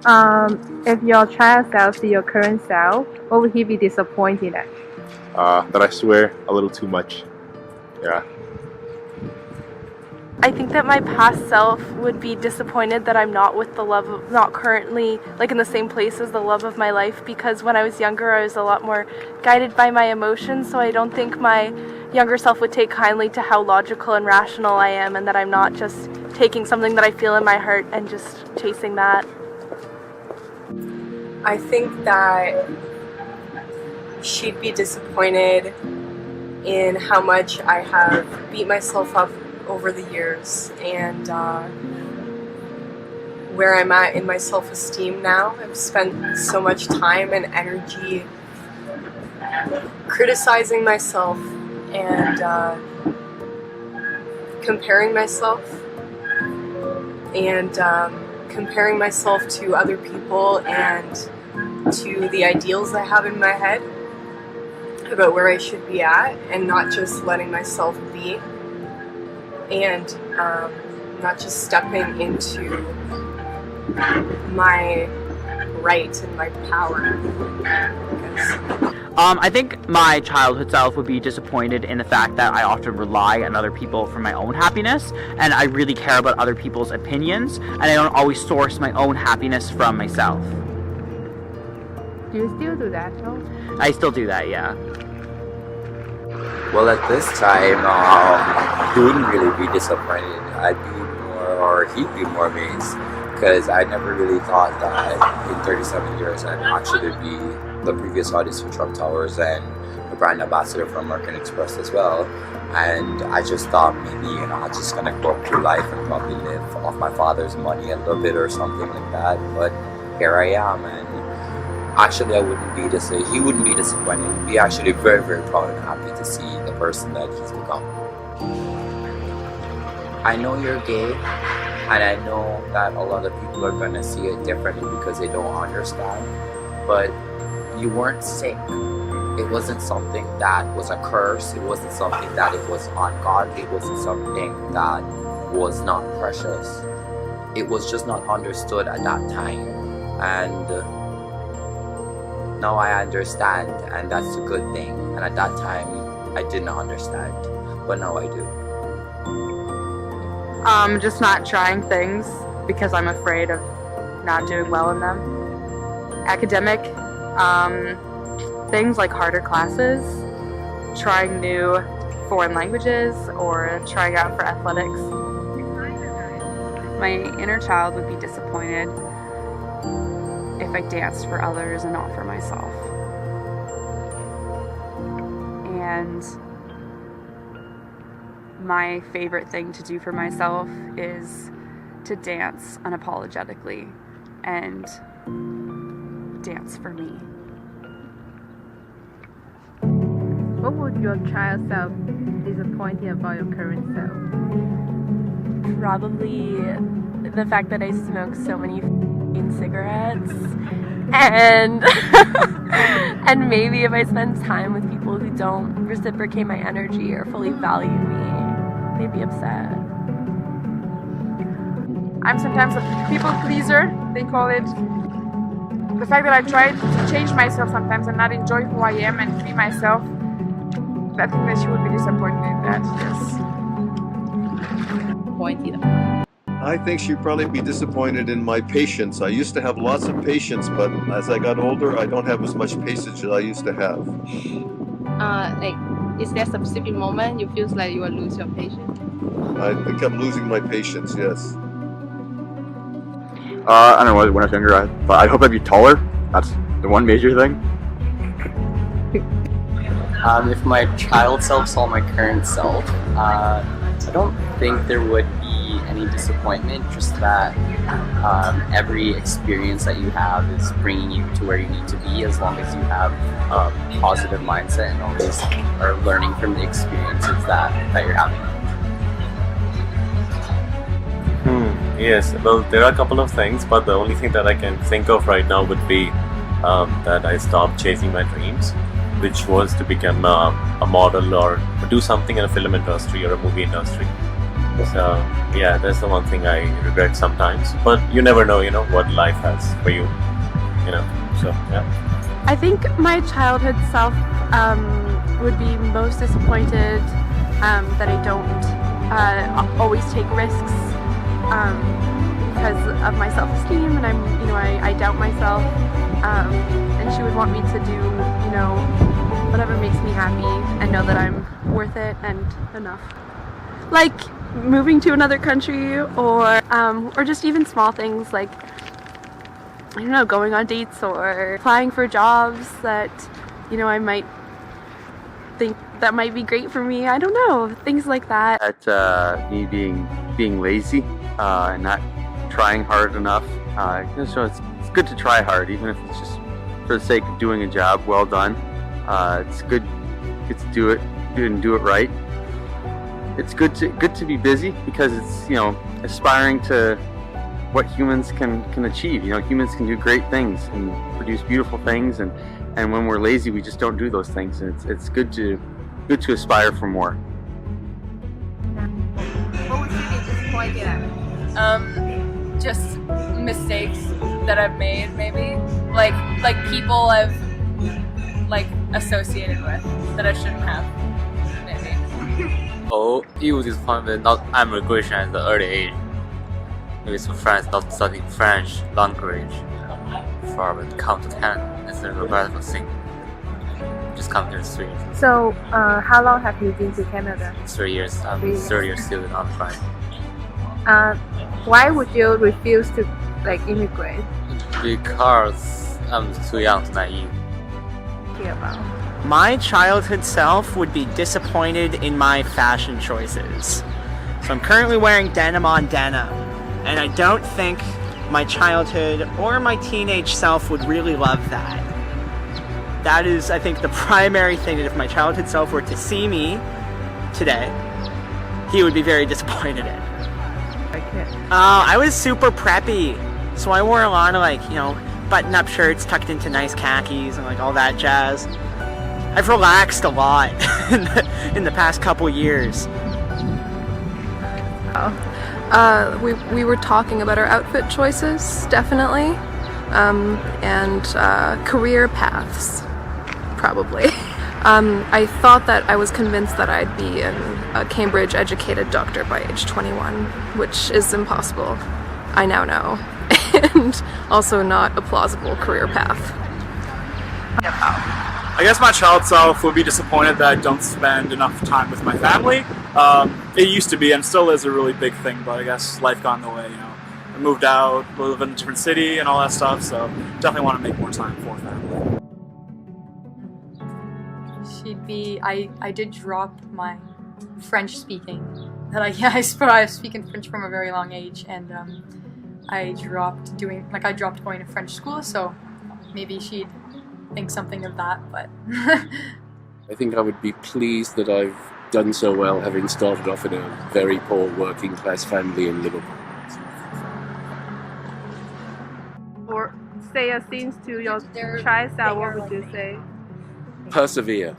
If your child self see your current self, what would he be disappointed at? That I swear a little too much. Yeah. I think that my past self would be disappointed that I'm not with the love of, not currently like in the same place as the love of my life, because when I was younger I was a lot more guided by my emotions, so I don't think my younger self would take kindly to how logical and rational I am, and that I'm not just taking something that I feel in my heart and just chasing that. I think that she'd be disappointed in how much I have beat myself up over the years, and where I'm at in my self-esteem now. I've spent so much time and energy criticizing myself and comparing myself to other people and to the ideals I have in my head about where I should be at, and not just letting myself be, and not just stepping into my right and my power, I guess. I think my childhood self would be disappointed in the fact that I often rely on other people for my own happiness, and I really care about other people's opinions, and I don't always source my own happiness from myself. Do you still do that, though? I still do that, yeah. Well, at this time, he wouldn't really be disappointed. I'd be more, or he'd be more amazed, because I never really thought that in 37 years I'd actually be the previous artist for Trump Towers and the brand ambassador for American Express as well. And I just thought maybe, I'm just gonna go through life and probably live off my father's money a little bit or something like that. But here I am, and actually he wouldn't be disappointed. He'd be actually very, very proud and happy to see the person that he's become. I know you're gay, and I know that a lot of people are gonna see it differently because they don't understand, but you weren't sick. It wasn't something that was a curse. It wasn't something that it was ungodly. It wasn't something that was not precious. It was just not understood at that time, and now I understand, and that's a good thing. And at that time, I didn't understand, but now I do. Just not trying things because I'm afraid of not doing well in them. Academic, things like harder classes, trying new foreign languages, or trying out for athletics. My inner child would be disappointed if I danced for others and not for myself. And my favorite thing to do for myself is to dance unapologetically and dance for me. What would your child self be disappointed about your current self? Probably the fact that I smoke so many cigarettes, and and maybe if I spend time with people who don't reciprocate my energy or fully value me, they'd be upset. I'm sometimes a people pleaser, they call it. The fact that I try to change myself sometimes and not enjoy who I am and be myself, I think that she would be disappointed in that, yes. Disappointed. I think she'd probably be disappointed in my patience. I used to have lots of patience, but as I got older, I don't have as much patience as I used to have. Is there a specific moment you feel like you will lose your patience? I think I'm losing my patience, yes. I don't know, when I was younger, but I hope I'd be taller. That's the one major thing. If my child self saw my current self, I don't think there would be any disappointment, just that every experience that you have is bringing you to where you need to be, as long as you have a positive mindset and always are learning from the experiences that you're having. Yes, well, there are a couple of things, but the only thing that I can think of right now would be that I stopped chasing my dreams, which was to become a model or do something in a film industry or a movie industry. So yeah, that's the one thing I regret sometimes. But you never know, what life has for you. So yeah. I think my childhood self would be most disappointed that I don't always take risks because of my self-esteem, and I doubt myself, and she would want me to do whatever makes me happy and know that I'm worth it and enough. Like moving to another country, or just even small things like, I don't know, going on dates or applying for jobs that I might think that might be great for me. I don't know, things like that. At me being lazy and not trying hard enough. So it's good to try hard, even if it's just for the sake of doing a job well done. It's good to do it and do it right. It's good to be busy because it's aspiring to what humans can achieve. Humans can do great things and produce beautiful things, and when we're lazy, we just don't do those things. And it's good to aspire for more. What would you be disappointed at? Just mistakes that I've made, maybe like people I've associated with that I shouldn't have, maybe. Oh, it was disappointment not immigration at the early age. Maybe some friends not studying French language for when come to Canada. It's a regrettable thing. Just come here 3 years. So, how long have you been to Canada? 3 years. I'm a third-year student on Friday. Why would you refuse to immigrate? Because I'm too young, too naive. My childhood self would be disappointed in my fashion choices. So I'm currently wearing denim on denim, and I don't think my childhood or my teenage self would really love that. That is, I think, the primary thing that if my childhood self were to see me today, he would be very disappointed in. I was super preppy, so I wore a lot of button-up shirts tucked into nice khakis and all that jazz. I've relaxed a lot in the past couple years. We were talking about our outfit choices, definitely, and career paths, probably. I thought that I was convinced that I'd be a Cambridge-educated doctor by age 21, which is impossible, I now know, and also not a plausible career path. I guess my child self would be disappointed that I don't spend enough time with my family. It used to be and still is a really big thing, but I guess life got in the way, I moved out, live in a different city and all that stuff, so definitely want to make more time for family. She'd be, I did drop my French speaking. I was speaking French from a very long age, and I dropped going to French school, so maybe she'd think something of that, but I think I would be pleased that I've done so well, having started off in a very poor working class family in Liverpool. Or say a thing to your child self, what would you say? Persevere.